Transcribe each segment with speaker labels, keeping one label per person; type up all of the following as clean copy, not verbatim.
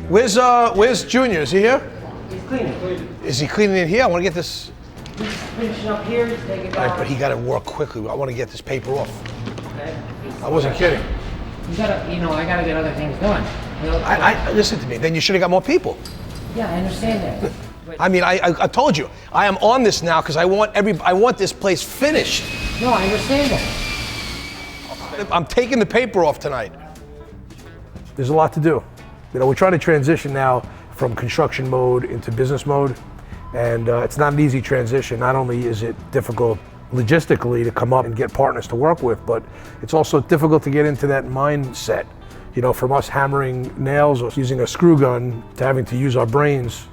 Speaker 1: Where's Junior? Is he here?
Speaker 2: He's cleaning.
Speaker 1: Is he cleaning it here? I want to get this.
Speaker 2: He's finishing up here, he's taking it
Speaker 1: All right,
Speaker 2: down.
Speaker 1: but he got to work quickly. I want to get this paper off.
Speaker 2: Okay.
Speaker 1: I wasn't kidding.
Speaker 2: You gotta, I gotta get other things done.
Speaker 1: I listen to me. Then you should have got more people.
Speaker 2: Yeah, I understand that. But
Speaker 1: I mean, I told you, I am on this now because I want this place finished.
Speaker 2: no, I understand that.
Speaker 1: I'm taking the paper off tonight. There's a lot to do. We're trying to transition now from construction mode into business mode, and it's not an easy transition. Not only is it difficult logistically to come up and get partners to work with, but it's also difficult to get into that mindset. From us hammering nails or using a screw gun to having to use our brains,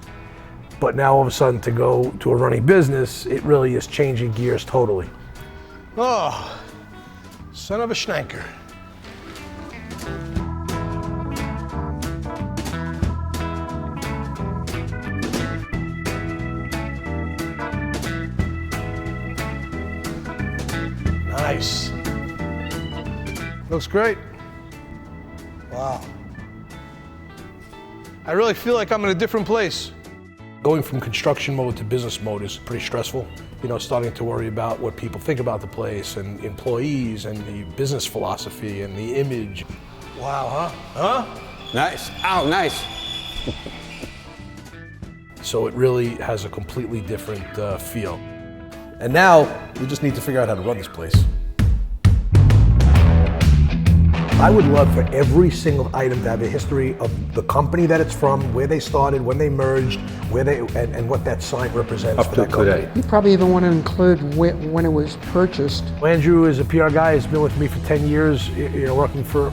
Speaker 1: but now all of a sudden to go to a running business, it really is changing gears totally. Oh, son of a schnanker. Nice. Looks great. Wow. I really feel like I'm in a different place. Going from construction mode to business mode is pretty stressful. Starting to worry about what people think about the place and employees and the business philosophy and the image. Wow, huh?
Speaker 3: Nice. Ow, nice.
Speaker 1: So it really has a completely different feel.
Speaker 4: And now, we just need to figure out how to run this place.
Speaker 1: I would love for every single item to have a history of the company that it's from, where they started, when they merged, and what that sign represents
Speaker 3: Up
Speaker 1: for
Speaker 3: to
Speaker 1: that company.
Speaker 3: today.
Speaker 5: You probably even want to include when it was purchased.
Speaker 1: Andrew is a PR guy. He's been with me for 10 years, working for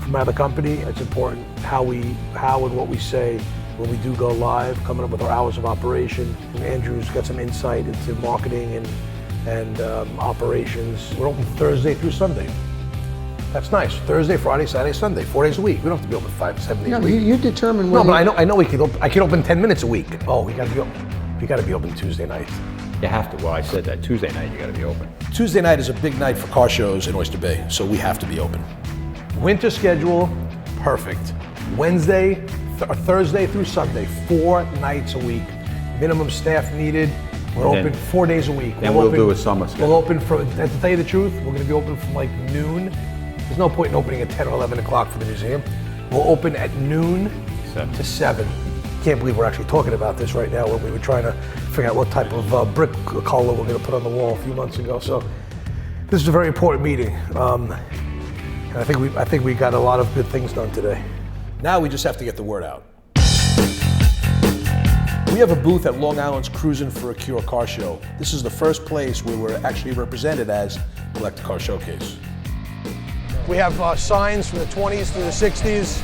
Speaker 1: my other company. It's important how and what we say when we do go live, coming up with our hours of operation. And Andrew's got some insight into marketing and operations. We're open Thursday through Sunday. That's nice. Thursday, Friday, Saturday, Sunday, 4 days a week. We don't have to be open 5 to 7 days a week.
Speaker 5: You determine
Speaker 1: No,
Speaker 5: when.
Speaker 1: but I know I can open 10 minutes a week. Oh, we gotta be open. We gotta be open Tuesday night.
Speaker 3: You have to. Well, I said that Tuesday night you got to be open.
Speaker 4: Tuesday night is a big night for car shows in Oyster Bay, so we have to be open.
Speaker 1: Winter schedule, perfect. Wednesday, Thursday through Sunday, 4 nights a week. Minimum staff needed. We're
Speaker 3: And then-
Speaker 1: open 4 days a week.
Speaker 3: Then we'll do a summer schedule.
Speaker 1: We'll open from, and to tell you the truth, we're gonna be open from like noon. There's no point in opening at 10 or 11 o'clock for the museum. We'll open at noon to 7. Can't believe we're actually talking about this right now when we were trying to figure out what type of brick color we're gonna put on the wall a few months ago. So this is a very important meeting. And I think we got a lot of good things done today.
Speaker 4: Now we just have to get the word out. We have a booth at Long Island's Cruisin' for a Cure car show. This is the first place where we're actually represented as Collect a Car Showcase.
Speaker 1: We have signs from the 20s through the 60s,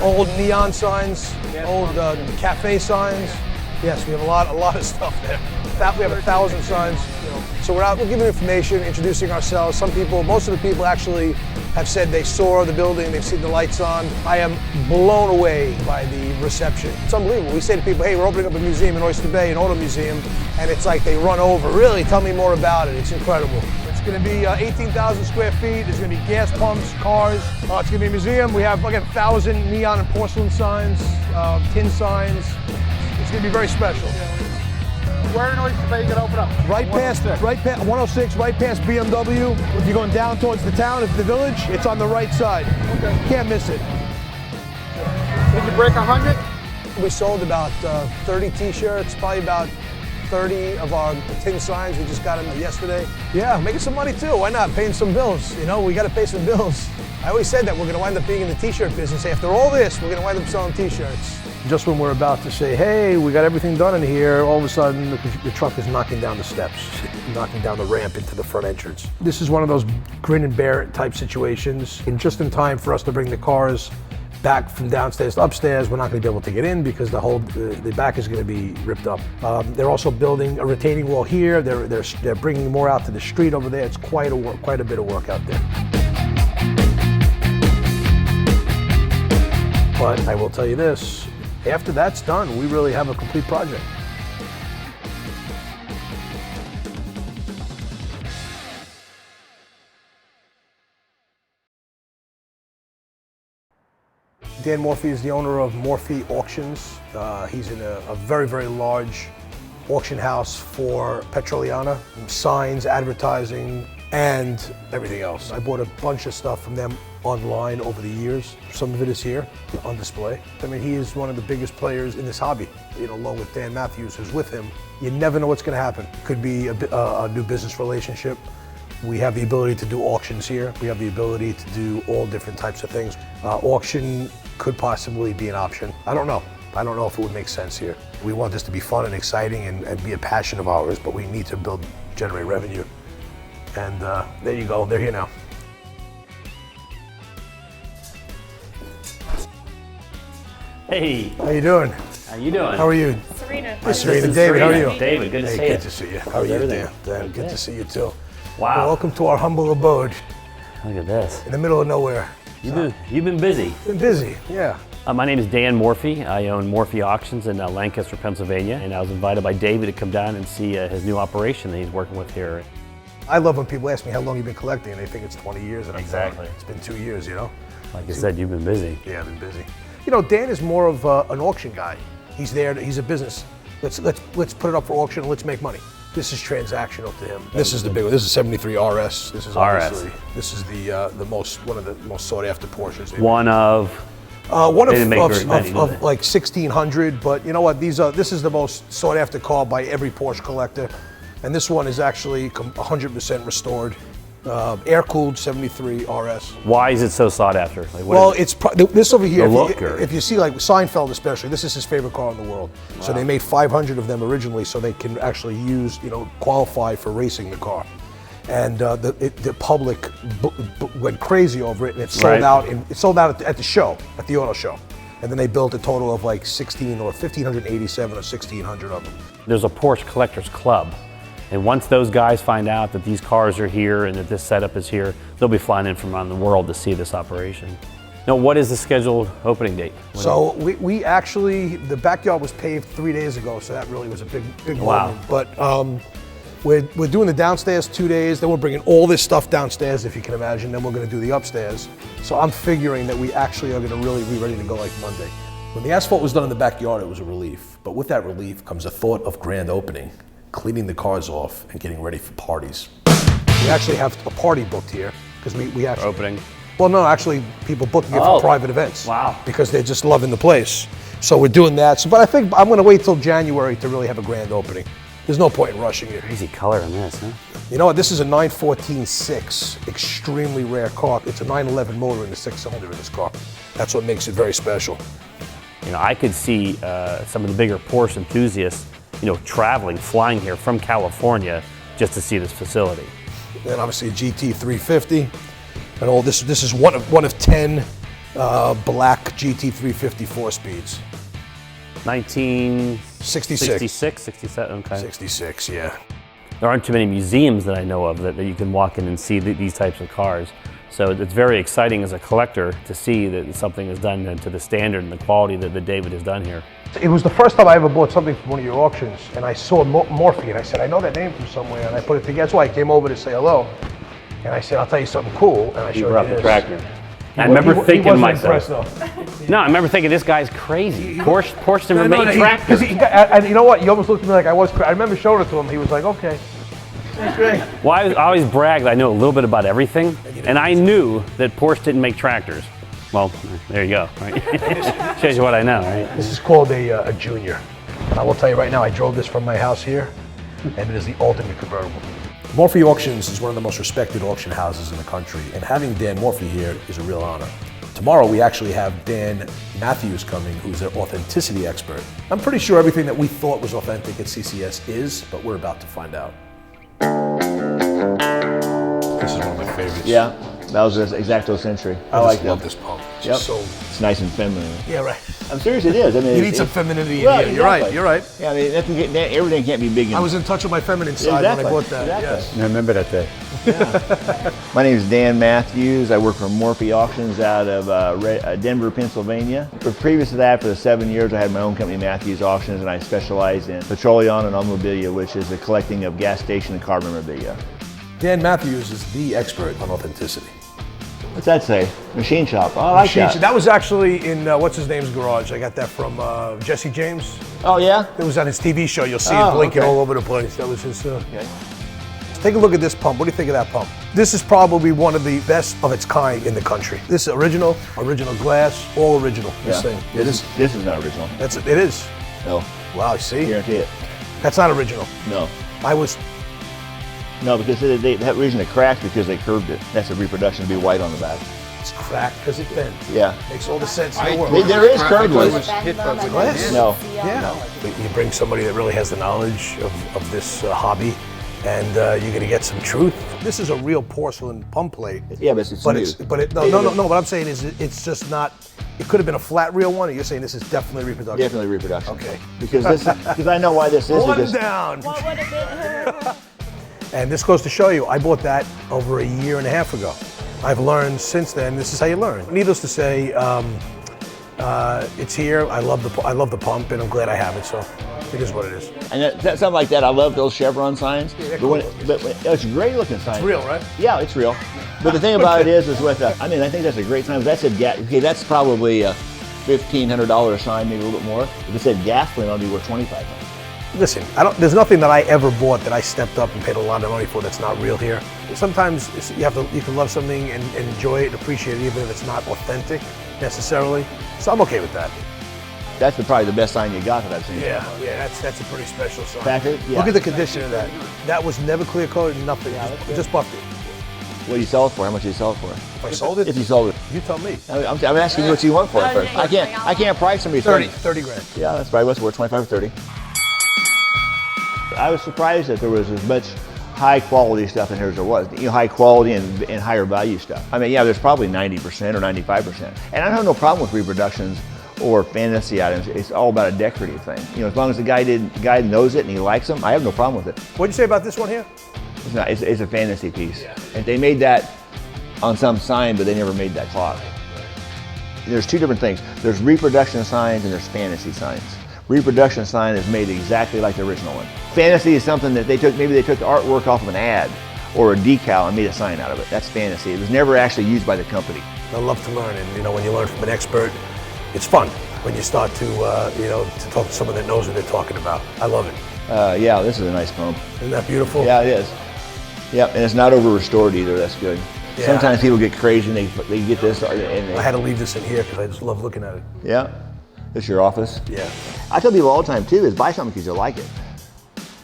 Speaker 1: old neon signs, old cafe signs. Yes, we have a lot of stuff there. We have 1,000 signs. So we're giving information, introducing ourselves. Most of the people actually have said they saw the building, they've seen the lights on. I am blown away by the reception. It's unbelievable. We say to people, hey, we're opening up a museum in Oyster Bay, an auto museum, and it's like they run over. Really, tell me more about it. It's incredible. It's going to be 18,000 square feet. There's going to be gas pumps, cars. It's going to be a museum. We have like 1,000 neon and porcelain signs, tin signs. It's going to be very special.
Speaker 6: Where in Oyster Bay you gonna open up?
Speaker 1: Right past 106, right past BMW. If you're going down towards the town, the village, it's on the right side.
Speaker 6: Okay.
Speaker 1: Can't miss it.
Speaker 6: Did you break 100?
Speaker 1: We sold about 30 t-shirts, probably about 30 of our tin signs. We just got them yesterday. Yeah, making some money too. Why not? Paying some bills. We got to pay some bills. I always said that we're going to wind up being in the t-shirt business. After all this, we're going to wind up selling t-shirts. Just when we're about to say, hey, we got everything done in here, all of a sudden the truck is knocking down the steps, knocking down the ramp into the front entrance. This is one of those grin and bear it type situations. And just in time for us to bring the cars back from downstairs to upstairs, we're not going to be able to get in because the back is going to be ripped up. They're also building a retaining wall here. They're bringing more out to the street over there. It's quite a bit of work out there. But I will tell you this, after that's done, we really have a complete project. Dan Morphy is the owner of Morphy Auctions. He's in a very, very large auction house for Petroliana, signs, advertising, and everything else. I bought a bunch of stuff from them online over the years. Some of it is here on display. I mean, he is one of the biggest players in this hobby, along with Dan Matthews, who's with him. You never know what's going to happen. Could be a new business relationship. We have the ability to do auctions here. We have the ability to do all different types of things. Auction could possibly be an option. I don't know. I don't know if it would make sense here. We want this to be fun and exciting and be a passion of ours, but we need to generate revenue. And there you go, they're here now.
Speaker 7: Hey,
Speaker 1: How you doing?
Speaker 7: how you doing?
Speaker 1: How are you?
Speaker 8: Serena.
Speaker 1: Hey, Serena.
Speaker 7: is
Speaker 1: David, how are
Speaker 7: Serena.
Speaker 1: you?
Speaker 7: David, good to
Speaker 1: Hey,
Speaker 7: see you.
Speaker 1: good to see you. How are you,
Speaker 7: everything?
Speaker 1: Dan? Good to see you too.
Speaker 7: Wow.
Speaker 1: Well, welcome to our humble abode
Speaker 7: Look at this.
Speaker 1: in the middle of nowhere.
Speaker 7: You've been busy.
Speaker 1: Been busy, yeah.
Speaker 7: My name is Dan Morphy. I own Morphy Auctions in Lancaster, Pennsylvania, and I was invited by David to come down and see his new operation that he's working with here.
Speaker 1: I love when people ask me how long you've been collecting, and they think it's 20 years, and I'm
Speaker 7: Exactly.
Speaker 1: It's been 2 years,
Speaker 7: Like I said, you've been busy.
Speaker 1: Yeah, I've been busy. Dan is more of an auction guy. He's there. He's a business. Let's put it up for auction. And let's make money. This is transactional to him. This is the big one. This is 73 RS. This is obviously this is one of the most sought after Porsches.
Speaker 7: One of
Speaker 1: One
Speaker 7: They didn't make very many, did
Speaker 1: of
Speaker 7: they?
Speaker 1: like 1600, but you know what? This is the most sought after car by every Porsche collector, and this one is actually 100% restored, air cooled 73 RS.
Speaker 7: why is it so sought after? Like, what
Speaker 1: Well,
Speaker 7: is it?
Speaker 1: it's this over here.
Speaker 7: The
Speaker 1: if,
Speaker 7: look,
Speaker 1: you,
Speaker 7: or-
Speaker 1: if you see like Seinfeld, especially, this is his favorite car in the world. So they made 500 of them originally, so they can actually qualify for racing the car. And the public went crazy over it, and it sold
Speaker 7: Right.
Speaker 1: out. It sold out at the show, at the auto show. And then they built a total of like 1,587 or 1,600 of them.
Speaker 7: There's a Porsche Collectors Club. And once those guys find out that these cars are here and that this setup is here, they'll be flying in from around the world to see this operation. Now, what is the scheduled opening date?
Speaker 1: So we actually, the backyard was paved 3 days ago, so that really was a big
Speaker 7: Wow.
Speaker 1: moment. But we're doing the downstairs 2 days, then we're bringing all this stuff downstairs, if you can imagine, then we're gonna do the upstairs. So I'm figuring that we actually are gonna really be ready to go like Monday.
Speaker 4: When the asphalt was done in the backyard, it was a relief. But with that relief comes a thought of grand opening, cleaning the cars off and getting ready for parties.
Speaker 1: We actually have a party booked here, because we actually...
Speaker 7: Opening?
Speaker 1: Well, no, actually, people booking it
Speaker 7: Oh.
Speaker 1: for private events.
Speaker 7: Wow.
Speaker 1: Because they're just loving the place. So we're doing that. So, but I think I'm gonna wait till January to really have a grand opening. There's no point in rushing it.
Speaker 7: Crazy color on this, huh?
Speaker 1: You know what? This is a 914-6, extremely rare car. It's a 911 motor in the 6-cylinder in this car. That's what makes it very special.
Speaker 7: You know, I could see some of the bigger Porsche enthusiasts, traveling, flying here from California just to see this facility.
Speaker 1: And obviously a GT350, and all this. This is one of 10 black GT350 4-speeds.
Speaker 7: 1966, 67, okay.
Speaker 1: 66, yeah.
Speaker 7: There aren't too many museums that I know of that you can walk in and see these types of cars. So it's very exciting as a collector to see that something is done to the standard and the quality that David has done here.
Speaker 1: It was the first time I ever bought something from one of your auctions, and I saw Morphy, and I said, I know that name from somewhere, and I put it together. That's why I came over to say hello. And I said, I'll tell you something cool, and I
Speaker 7: He
Speaker 1: showed
Speaker 7: brought
Speaker 1: you
Speaker 7: the
Speaker 1: this.
Speaker 7: tractor. I remember thinking to
Speaker 1: wasn't
Speaker 7: myself,
Speaker 1: impressed, though.
Speaker 7: no, I remember thinking this guy's crazy. Porsche never
Speaker 1: No,
Speaker 7: made
Speaker 1: he-
Speaker 7: tractors.
Speaker 1: 'cause and you know what? You almost looked at me like I was. I remember showing it to him. He was like, "Okay, that's great."
Speaker 7: Well, I always brag that I know a little bit about everything, and I knew that Porsche didn't make tractors. Well, there you go, right? Shows you what I know, right?
Speaker 1: This is called a Junior. And I will tell you right now, I drove this from my house here, and it is the ultimate convertible.
Speaker 4: Morphy Auctions is one of the most respected auction houses in the country, and having Dan Morphy here is a real honor. Tomorrow we actually have Dan Matthews coming, who's an authenticity expert. I'm pretty sure everything that we thought was authentic at CCS is, but we're about to find out. This is one of my favorites.
Speaker 9: Yeah, that was an Exacto Century. I
Speaker 1: I
Speaker 9: like
Speaker 1: just love
Speaker 9: that.
Speaker 1: this pump. It's
Speaker 9: Yep.
Speaker 1: just so.
Speaker 9: It's nice and feminine.
Speaker 1: Yeah, right.
Speaker 9: I'm serious, it is. I mean,
Speaker 1: You need some femininity in
Speaker 9: Right,
Speaker 1: here. You're right.
Speaker 9: exactly.
Speaker 1: You're right.
Speaker 9: Yeah, I mean, everything can't be big. And,
Speaker 1: I was in touch with my feminine side
Speaker 9: exactly,
Speaker 1: when I bought that.
Speaker 9: exactly.
Speaker 1: Yes.
Speaker 3: I remember that day.
Speaker 9: My name is Dan Matthews. I work for Morphy Auctions out of Denver, Pennsylvania. But previous to that, for the 7 years, I had my own company, Matthews Auctions, and I specialize in petroleum and automobilia, which is the collecting of gas station and car memorabilia.
Speaker 4: Dan Matthews is the expert on authenticity.
Speaker 9: What's that say? Machine shop. Oh, I like that.
Speaker 1: That was actually in what's his name's garage. I got that from Jesse James.
Speaker 9: Oh yeah.
Speaker 1: It was on his TV show. You'll see
Speaker 9: Oh,
Speaker 1: it blinking
Speaker 9: okay.
Speaker 1: all over the place. That was his.
Speaker 9: Okay.
Speaker 1: Take a look at this pump. What do you think of that pump? This is probably one of the best of its kind in the country. This is original glass, all original. This thing.
Speaker 9: This is not original.
Speaker 1: It is.
Speaker 9: No.
Speaker 1: Wow, see?
Speaker 9: Guarantee it.
Speaker 1: That's not original.
Speaker 9: No.
Speaker 1: No,
Speaker 9: because that reason it cracked because they curved it. That's a reproduction to be white on the back.
Speaker 1: it's cracked because it bent.
Speaker 9: Yeah.
Speaker 1: Makes all the sense in the world.
Speaker 9: There is curved ones.
Speaker 1: Glass?
Speaker 9: No.
Speaker 1: Yeah. You bring somebody that really has the knowledge of this hobby, and you're gonna get some truth. This is a real porcelain pump plate.
Speaker 9: Yeah, but it's smooth.
Speaker 1: No. What I'm saying is, it's just not. It could have been a flat real one. Or you're saying this is definitely reproduction.
Speaker 9: Definitely reproduction.
Speaker 1: Okay.
Speaker 9: Because I know why this is.
Speaker 1: One
Speaker 9: because
Speaker 1: down. And this goes to show you, I bought that over a year and a half ago. I've learned since then. This is how you learn. Needless to say, it's here. I love the pump, and I'm glad I have it. So it is what it is.
Speaker 9: And something like that. I love those Chevron signs.
Speaker 1: they're
Speaker 9: but
Speaker 1: cool.
Speaker 9: it's a great looking sign.
Speaker 1: It's real, right?
Speaker 9: Yeah, it's real. But the thing about it is with I think that's a great sign. If that said gas, okay, that's probably a $1,500 sign, maybe a little bit more. If it said gasoline, I'll be worth $2,500.
Speaker 1: Listen, there's nothing that I ever bought that I stepped up and paid a lot of money for that's not real here. Sometimes you can love something and enjoy it and appreciate it even if it's not authentic necessarily. So I'm okay with that.
Speaker 9: That's probably the best sign you got that I've seen.
Speaker 1: Yeah, that's a pretty special sign.
Speaker 9: Fact is, yeah.
Speaker 1: Look at the condition of that. That was never clear coated, nothing. Just buffed it.
Speaker 9: What do you sell it for? How much do you sell it for?
Speaker 1: If I sold it,
Speaker 9: If you sold it.
Speaker 1: you tell me.
Speaker 9: I'm asking you what you want for it first. I can't price somebody
Speaker 1: 30 grand.
Speaker 9: Yeah, that's probably what's worth 25 or 30. I was surprised that there was as much high quality stuff in here as there was. High quality and higher value stuff. I mean, yeah, there's probably 90% or 95%. And I have no problem with reproductions or fantasy items. It's all about a decorative thing. As long as the guy knows it and he likes them, I have no problem with it.
Speaker 1: What'd you say about this one here?
Speaker 9: It's a fantasy piece. Yeah. And they made that on some sign, but they never made that clock. There's two different things. There's reproduction signs and there's fantasy signs. Reproduction sign is made exactly like the original one. Fantasy is something that maybe they took the artwork off of an ad or a decal and made a sign out of it. That's fantasy. It was never actually used by the company.
Speaker 1: I love to learn, and when you learn from an expert, it's fun when you start to to talk to someone that knows what they're talking about. I love it.
Speaker 9: Yeah, this is a nice pump.
Speaker 1: Isn't that beautiful?
Speaker 9: Yeah, it is. Yeah, and it's not over restored either. That's good.
Speaker 1: Yeah.
Speaker 9: Sometimes people get crazy and they get this and
Speaker 1: I had to leave this in here because I just love looking at it.
Speaker 9: Yeah, this is your office.
Speaker 1: Yeah.
Speaker 9: I tell people all the time too is buy something because you like it.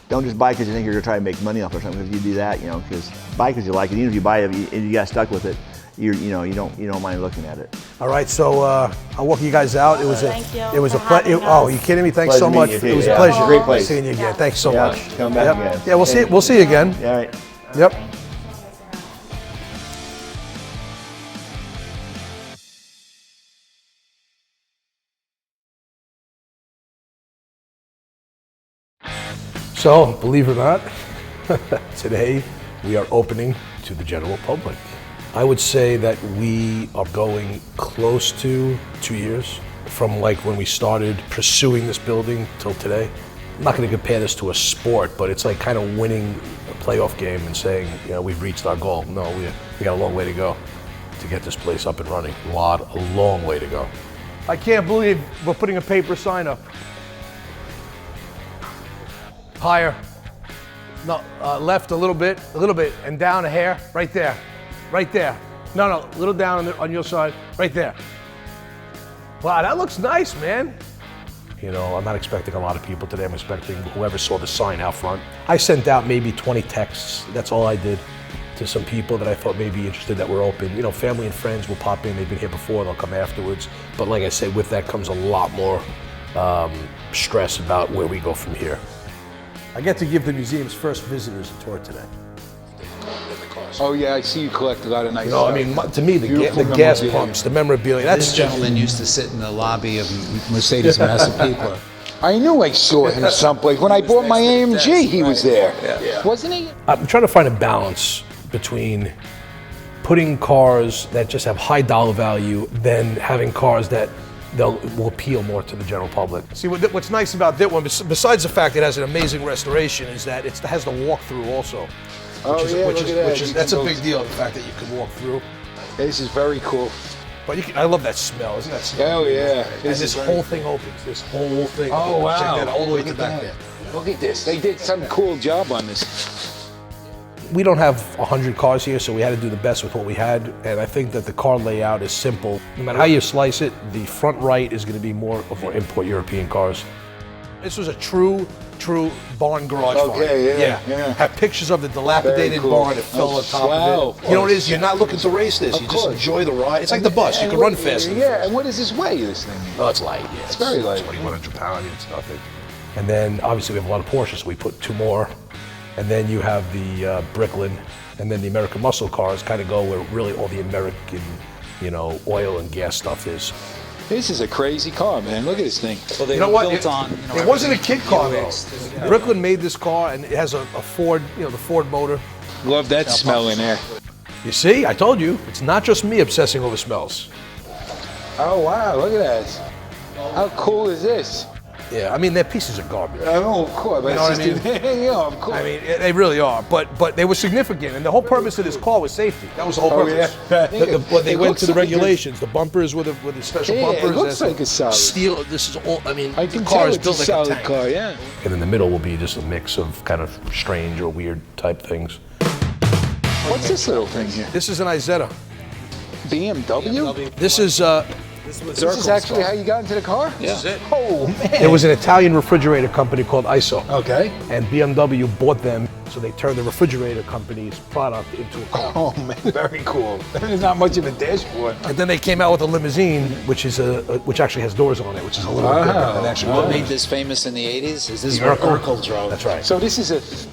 Speaker 9: Don't just buy because you think you're gonna try to make money off or something. If you do that, because buy because you like it. Even if you buy it and you got stuck with it, you don't mind looking at it.
Speaker 1: All right, so I'll walk you guys out. It was a pleasure. Oh, are you kidding me? Thanks so much.
Speaker 9: Pleasure meeting you,
Speaker 1: It was
Speaker 9: too.
Speaker 1: a
Speaker 9: Yeah.
Speaker 1: pleasure.
Speaker 9: Great place.
Speaker 1: Seeing you again. Thanks so
Speaker 9: Yeah,
Speaker 1: much.
Speaker 9: come back again.
Speaker 1: Yeah, we'll see you again.
Speaker 9: All right.
Speaker 1: Yep. So, believe it or not, today we are opening to the general public. I would say that we are going close to 2 years from when we started pursuing this building till today. I'm not going to compare this to a sport, but it's like kind of winning a playoff game and saying, we've reached our goal. No, we got a long way to go to get this place up and running. A long way to go. I can't believe we're putting a paper sign up. Higher. No, left a little bit, and down a hair, right there. No, a little down on your side, right there. Wow, that looks nice, man. I'm not expecting a lot of people today. I'm expecting whoever saw the sign out front. I sent out maybe 20 texts. That's all I did to some people that I thought may be interested that were open. Family and friends will pop in. They've been here before. They'll come afterwards. But like I said, with that comes a lot more stress about where we go from here. I get to give the museum's first visitors a tour today.
Speaker 8: Oh yeah, I see you collect a lot of nice stuff.
Speaker 1: To me, the gas pumps, the memorabilia,
Speaker 10: This gentleman used to sit in the lobby of Mercedes Massapequa.
Speaker 8: I knew I saw him someplace. When I bought my AMG, he was there. Wasn't he?
Speaker 1: I'm trying to find a balance between putting cars that just have high dollar value than having cars that will appeal more to the general public. See, what's nice about that one, besides the fact it has an amazing restoration, is that it has the walk-through also. That's a big deal, the fact that you can walk through.
Speaker 8: This is very cool.
Speaker 4: But I love that smell. Isn't that smell?
Speaker 8: Oh yeah.
Speaker 4: And this whole thing opens. This whole thing.
Speaker 8: Oh wow.
Speaker 4: Check that all the way to
Speaker 8: Look
Speaker 4: back
Speaker 8: at
Speaker 4: there.
Speaker 8: that. Look at this. They did some cool job on this.
Speaker 4: We don't have 100 cars here, so we had to do the best with what we had. And I think that the car layout is simple. No matter how you slice it, the front right is going to be more of our import European cars. This was a true barn garage farm.
Speaker 8: Yeah.
Speaker 4: Have pictures of the dilapidated
Speaker 8: Very cool.
Speaker 4: barn that fell on top
Speaker 8: Wow.
Speaker 4: of it. You know what it is? You're not looking to race this. You just
Speaker 8: course.
Speaker 4: enjoy the ride. It's like the bus. You can run fast.
Speaker 8: Yeah, and what does this weigh, this thing?
Speaker 4: Oh, it's light. Yeah,
Speaker 8: It's very light.
Speaker 4: 2,100 pounds. It's nothing. And then obviously we have a lot of Porsches, so we put 2 more. And then you have the Bricklin, and then the American muscle cars kind of go where really all the American, oil and gas stuff is.
Speaker 8: This is a crazy car, man. Look at this thing.
Speaker 10: Well, they
Speaker 4: You know
Speaker 10: were
Speaker 4: what?
Speaker 10: built on.
Speaker 4: It wasn't a kid car though. Bricklin made this car, and it has a Ford, the Ford motor.
Speaker 8: Love that smell in there.
Speaker 4: You see, I told you, it's not just me obsessing over smells.
Speaker 8: Oh wow, look at that. How cool is this?
Speaker 4: Yeah, I mean they're pieces of garbage.
Speaker 8: Oh, of course, but
Speaker 4: You know
Speaker 8: it's
Speaker 4: what
Speaker 8: just yeah, of course.
Speaker 4: I mean, they really are, but they were significant, and the whole purpose of this car was safety. That was the whole
Speaker 8: Oh,
Speaker 4: purpose.
Speaker 8: yeah.
Speaker 4: But they
Speaker 8: It
Speaker 4: went
Speaker 8: looks
Speaker 4: to the
Speaker 8: like
Speaker 4: regulations. The bumpers with the special
Speaker 8: Yeah, it
Speaker 4: bumpers.
Speaker 8: looks
Speaker 4: there's
Speaker 8: like a solid.
Speaker 4: steel. This is all. I mean,
Speaker 8: I can
Speaker 4: the car
Speaker 8: tell
Speaker 4: is
Speaker 8: it's
Speaker 4: built
Speaker 8: a
Speaker 4: like
Speaker 8: solid
Speaker 4: a tank.
Speaker 8: car, yeah.
Speaker 4: And in the middle will be just a mix of kind of strange or weird type things.
Speaker 8: What's this little thing here?
Speaker 4: This is an Isetta.
Speaker 8: BMW?
Speaker 4: This is.
Speaker 8: This is actually how you got into the car?
Speaker 4: This is it.
Speaker 8: Oh man.
Speaker 4: There was an Italian refrigerator company called ISO.
Speaker 8: Okay.
Speaker 4: And BMW bought them, so they turned the refrigerator company's product into a car.
Speaker 8: Oh man, very cool. There's not much of a dashboard.
Speaker 4: And then they came out with a limousine, which actually has doors on it, which is a little bit different than actually
Speaker 10: What
Speaker 4: what
Speaker 10: made this famous in the 80s? Is this
Speaker 4: The
Speaker 10: what
Speaker 4: Urkel?
Speaker 10: Urkel drove?
Speaker 4: That's right.
Speaker 8: So this is a
Speaker 4: It's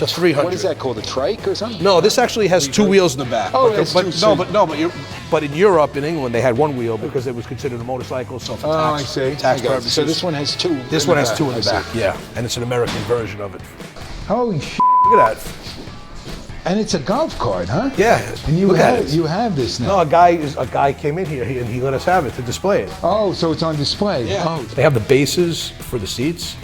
Speaker 4: a 300.
Speaker 8: What is that called? A trike or something?
Speaker 4: No, this actually has 2 wheels in the back.
Speaker 8: Oh,
Speaker 4: but,
Speaker 8: that's
Speaker 4: but
Speaker 8: two
Speaker 4: no,
Speaker 8: seats.
Speaker 4: but in Europe, in England, they had 1 wheel because it was considered a motorcycle. So for
Speaker 8: Oh, I
Speaker 4: tax,
Speaker 8: see.
Speaker 4: tax
Speaker 8: I got it.
Speaker 4: purposes.
Speaker 8: So this one has 2.
Speaker 4: This
Speaker 8: in
Speaker 4: one
Speaker 8: the
Speaker 4: has
Speaker 8: back.
Speaker 4: 2 in the
Speaker 8: I see.
Speaker 4: back. Yeah, and it's an American version of it.
Speaker 8: Holy shit.
Speaker 4: Look at that.
Speaker 8: And it's a golf cart, huh?
Speaker 4: Yeah.
Speaker 8: And you
Speaker 4: look at
Speaker 8: have
Speaker 4: it.
Speaker 8: you have this now.
Speaker 4: No, a guy came in here and he let us have it to display it.
Speaker 8: Oh, so it's on display.
Speaker 4: Yeah.
Speaker 8: Oh.
Speaker 4: They have the bases for the seats,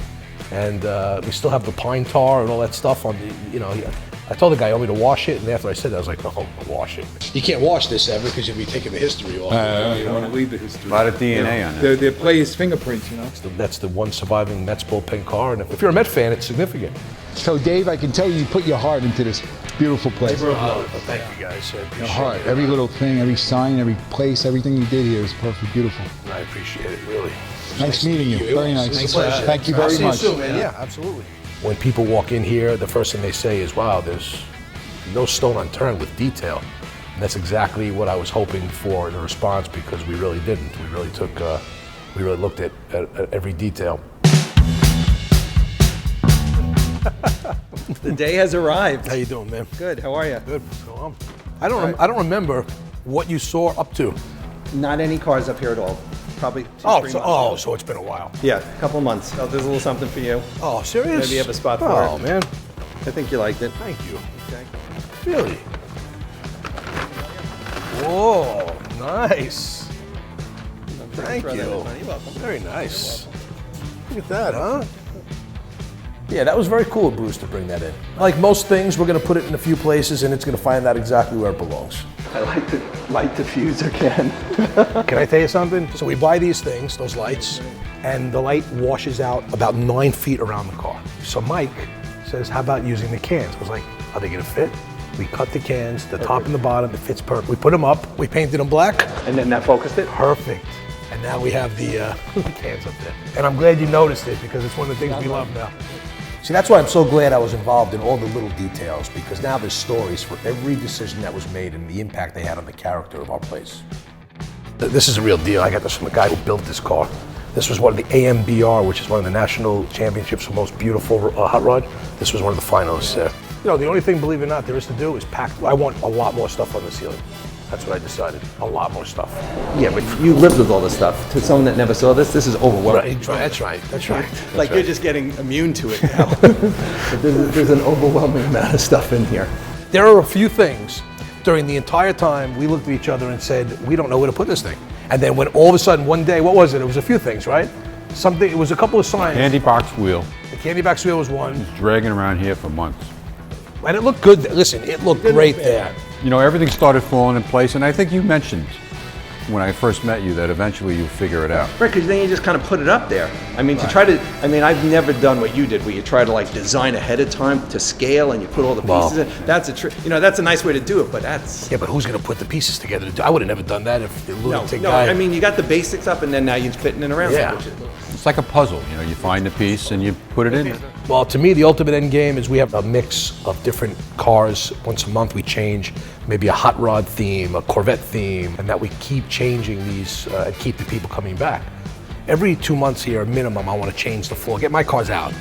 Speaker 4: and we still have the pine tar and all that stuff on the. I told the guy, "Want me to wash it?" And after I said that, I was like, "No, wash it." You can't wash this ever because you'll be taking the history off.
Speaker 6: You don't want to leave the history.
Speaker 3: A lot of DNA on it.
Speaker 6: They play his fingerprints,
Speaker 4: That's the one surviving Mets bullpen car, and if you're a Met fan, it's significant.
Speaker 8: So Dave, I can tell you put your heart into this beautiful place.
Speaker 4: Thank you guys. I
Speaker 8: Your
Speaker 4: appreciate
Speaker 8: heart,
Speaker 4: it.
Speaker 8: every little thing, every sign, every place, everything you did here is perfect, beautiful.
Speaker 4: I appreciate it, really.
Speaker 8: Nice meeting you. Very nice.
Speaker 4: It's a pleasure.
Speaker 8: Thank you
Speaker 4: I'll
Speaker 8: very
Speaker 4: see
Speaker 8: much.
Speaker 4: You soon, man. Yeah, absolutely. When people walk in here, the first thing they say is, "Wow, there's no stone unturned with detail." And that's exactly what I was hoping for in a response, because we really didn't. We really took, we really looked at every detail.
Speaker 11: The day has arrived.
Speaker 4: How you doing, man?
Speaker 11: Good. How are you?
Speaker 4: Good. What's going on? I don't remember what you saw up to.
Speaker 11: Not any cars up here at all. Probably 2-3 months.
Speaker 4: So it's been a while.
Speaker 11: Yeah, a couple months. So there's a little something for you.
Speaker 4: Oh, serious?
Speaker 11: Maybe you have a spot for it.
Speaker 4: Oh, man.
Speaker 11: I think you liked it.
Speaker 4: Thank you.
Speaker 11: Okay.
Speaker 4: Really? Whoa, nice. Thank
Speaker 11: Throw
Speaker 4: you.
Speaker 11: that in front. You're welcome.
Speaker 4: Very nice. Look at that, huh? Yeah, that was very cool of Bruce to bring that in. Like most things, we're going to put it in a few places and it's going to find out exactly where it belongs.
Speaker 11: I like the light diffuser, Ken.
Speaker 4: Can I tell you something? So we buy these things, those lights, and the light washes out about 9 feet around the car. So Mike says, how about using the cans? I was like, are they going to fit? We cut the cans, the top and the bottom, it fits perfect. We put them up, we painted them black.
Speaker 11: And then that focused it?
Speaker 4: Perfect. And now we have the cans up there. And I'm glad you noticed it because it's one of the things we love now. See, that's why I'm so glad I was involved in all the little details, because now there's stories for every decision that was made and the impact they had on the character of our place. This is a real deal. I got this from the guy who built this car. This was one of the AMBR, which is one of the national championships for most beautiful hot rod. This was one of the finalists there. The only thing, believe it or not, there is to do is pack. I want a lot more stuff on the ceiling. That's what I decided. A lot more stuff.
Speaker 11: Yeah, but you lived with all this stuff. To someone that never saw this is overwhelming.
Speaker 4: Right, that's right.
Speaker 11: Like you're just getting immune to it now. But there's an overwhelming amount of stuff in here.
Speaker 4: There are a few things during the entire time we looked at each other and said, we don't know where to put this thing. And then when all of a sudden one day, what was it? It was a few things, right? It was a couple of signs.
Speaker 3: Candy box wheel.
Speaker 4: The candy box wheel was one.
Speaker 3: It's dragging around here for months.
Speaker 4: And it looked good. Listen, it looked great there.
Speaker 3: You know, everything started falling in place, and I think you mentioned when I first met you that eventually you'll figure it out.
Speaker 11: Right, because then you just kind of put it up there. I mean, I've never done what you did, where you try to like design ahead of time to scale and you put all the pieces in. That's that's a nice way to do it, but that's...
Speaker 4: Yeah, but who's going to put the pieces together to do? I would have never done that if the lunatic
Speaker 11: No,
Speaker 4: guy...
Speaker 11: I mean, you got the basics up and then now you're fitting it around.
Speaker 4: Yeah.
Speaker 3: It's like a puzzle, you know, you find the piece and you put it in.
Speaker 4: Well, to me, the ultimate end game is we have a mix of different cars. Once a month we change maybe a hot rod theme, a Corvette theme, and that we keep changing these and keep the people coming back. Every 2 months here, minimum, I want to change the floor, get my cars out.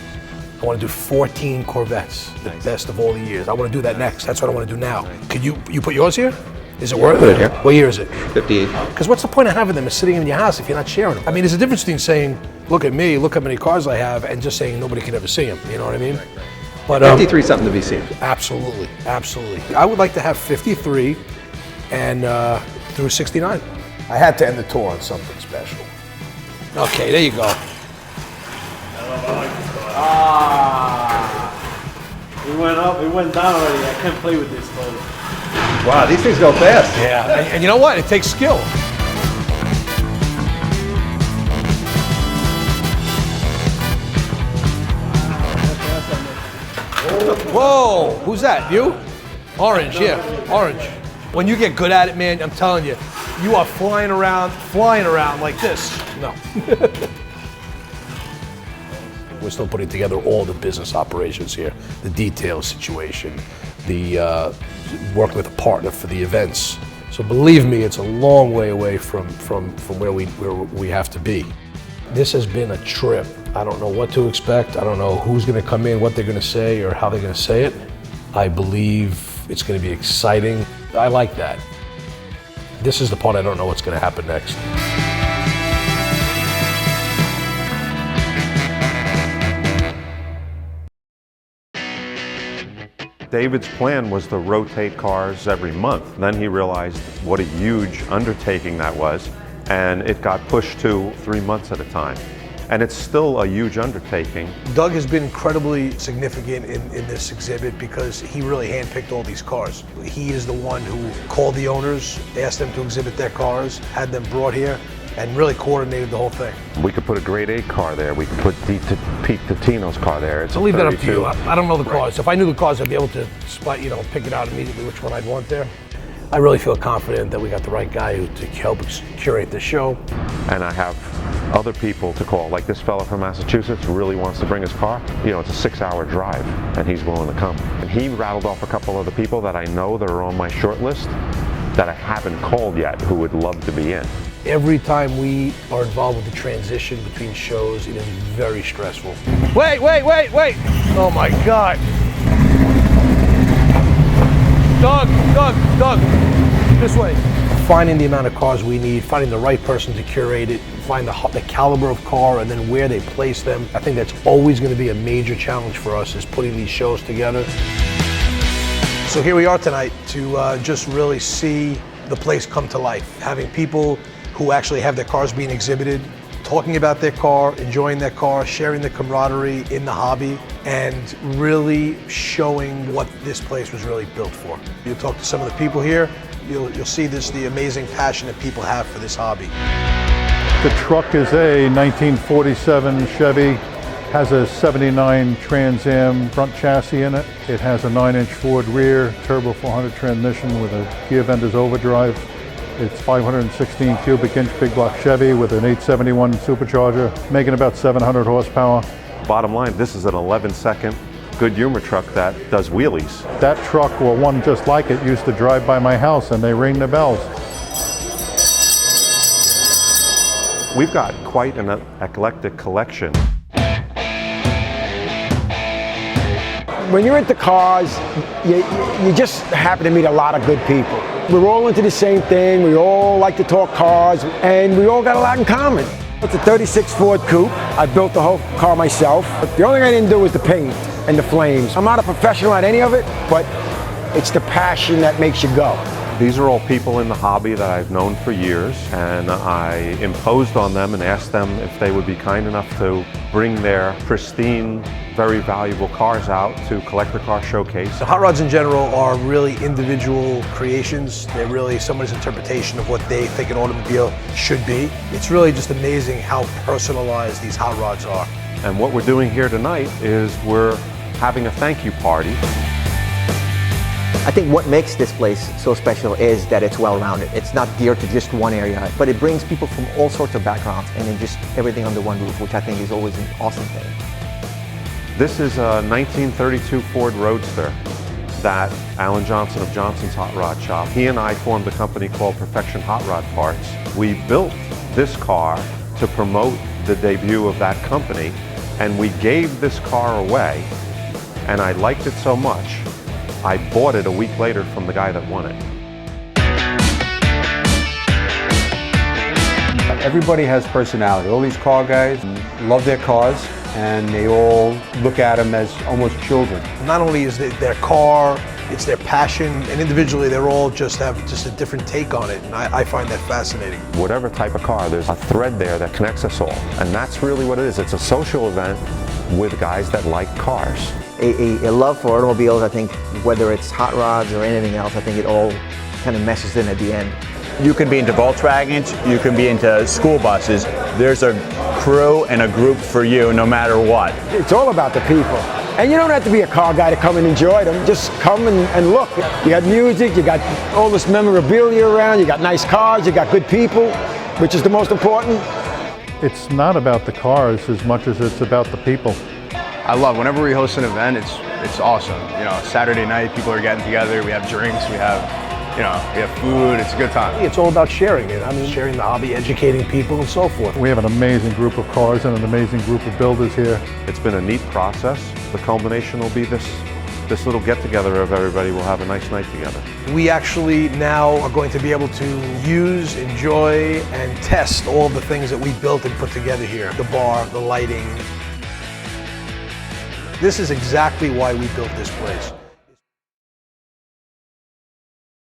Speaker 4: I want to do 14 Corvettes, the best of all the years. I want to do that next. That's what I want to do now. Could you put yours here? Is it worth it? What year is it?
Speaker 11: 58.
Speaker 4: Because what's the point of having them sitting in your house if you're not sharing them? I mean, there's a difference between saying, look at me, look how many cars I have, and just saying nobody can ever see them. You know what I mean? But
Speaker 11: 53 something to be seen.
Speaker 4: Absolutely, absolutely. I would like to have 53 and through 69. I had to end the tour on something special. Okay, there you go.
Speaker 7: We went up, we went down already. I can't play with this phone.
Speaker 11: Wow, these things go fast.
Speaker 4: Yeah, and you know what? It takes skill. Whoa, who's that? You? Orange, yeah, orange. When you get good at it, man, I'm telling you, you are flying around like this. No. We're still putting together all the business operations here, the details situation, the working with a partner for the events. So believe me, it's a long way away from where we have to be. This has been a trip. I don't know what to expect. I don't know who's going to come in, what they're going to say, or how they're going to say it. I believe it's going to be exciting. I like that. This is the part I don't know what's going to happen next.
Speaker 12: David's plan was to rotate cars every month. Then he realized what a huge undertaking that was, and it got pushed to 3 months at a time. And it's still a huge undertaking.
Speaker 4: Doug has been incredibly significant in this exhibit because he really handpicked all these cars. He is the one who called the owners, asked them to exhibit their cars, had them brought here, and really coordinated the whole thing.
Speaker 12: We could put a grade 8 car there. We could put Pete Totino's car there. It's
Speaker 4: I'll leave that up to you. I don't know the cars. If I knew the cars, I'd be able to pick it out immediately which one I'd want there. I really feel confident that we got the right guy to help curate the show.
Speaker 12: And I have other people to call, like this fella from Massachusetts who really wants to bring his car. You know, it's a 6-hour drive, and he's willing to come. And he rattled off a couple of the people that I know that are on my short list that I haven't called yet who would love to be in.
Speaker 4: Every time we are involved with the transition between shows, it is very stressful. Wait! Oh my God. Doug, this way. Finding the amount of cars we need, finding the right person to curate it, find the caliber of car, and then where they place them. I think that's always going to be a major challenge for us, is putting these shows together. So here we are tonight to just really see the place come to life. Having people who actually have their cars being exhibited, talking about their car, enjoying their car, sharing the camaraderie in the hobby, and really showing what this place was really built for. You'll talk to some of the people here, you'll see the amazing passion that people have for this hobby.
Speaker 13: The truck is a 1947 Chevy, has a 79 Trans Am front chassis in it. It has a 9-inch Ford rear, turbo 400 transmission with a gear vendor's overdrive. It's 516 cubic inch big block Chevy with an 871 supercharger, making about 700 horsepower.
Speaker 12: Bottom line, this is an 11-second good humor truck that does wheelies.
Speaker 13: That truck, or one just like it, used to drive by my house and they ring the bells.
Speaker 12: We've got quite an eclectic collection.
Speaker 14: When you're into cars, you just happen to meet a lot of good people. We're all into the same thing, we all like to talk cars, and we all got a lot in common. It's a 36 Ford Coupe. I built the whole car myself. But the only thing I didn't do was the paint and the flames. I'm not a professional at any of it, but it's the passion that makes you go.
Speaker 12: These are all people in the hobby that I've known for years, and I imposed on them and asked them if they would be kind enough to bring their pristine, very valuable cars out to Collector Car Showcase.
Speaker 1: The hot rods in general are really individual creations. They're really somebody's interpretation of what they think an automobile should be. It's really just amazing how personalized these hot rods are.
Speaker 12: And what we're doing here tonight is we're having a thank you party.
Speaker 15: I think what makes this place so special is that it's well-rounded. It's not geared to just one area, but it brings people from all sorts of backgrounds and then just everything under one roof, which I think is always an awesome thing.
Speaker 12: This is a 1932 Ford Roadster that Alan Johnson of Johnson's Hot Rod Shop. He and I formed a company called Perfection Hot Rod Parts. We built this car to promote the debut of that company, and we gave this car away, and I liked it so much, I bought it a week later from the guy that won it.
Speaker 3: Everybody has personality. All these car guys love their cars, and they all look at them as almost children.
Speaker 1: Not only is it their car, it's their passion, and individually they're all just have just a different take on it, and I find that fascinating.
Speaker 12: Whatever type of car, there's a thread there that connects us all, and that's really what it is. It's a social event with guys that like cars.
Speaker 15: A love for automobiles, I think, whether it's hot rods or anything else, I think it all kind of meshes in at the end.
Speaker 16: You can be into Volkswagens, you can be into school buses. There's a crew and a group for you no matter what.
Speaker 14: It's all about the people. And you don't have to be a car guy to come and enjoy them. Just come and look. You got music, you got all this memorabilia around, you got nice cars, you got good people, which is the most important.
Speaker 13: It's not about the cars as much as it's about the people.
Speaker 17: I love whenever we host an event, it's awesome. You know, Saturday night, people are getting together, we have drinks, we have food, it's a good time.
Speaker 1: It's all about sharing it. I mean, sharing the hobby, educating people and so forth.
Speaker 13: We have an amazing group of cars and an amazing group of builders here.
Speaker 12: It's been a neat process. The culmination will be this little get-together of everybody. We'll have a nice night together.
Speaker 1: We actually now are going to be able to use, enjoy, and test all the things that we built and put together here. The bar, the lighting. This is exactly why we built this place.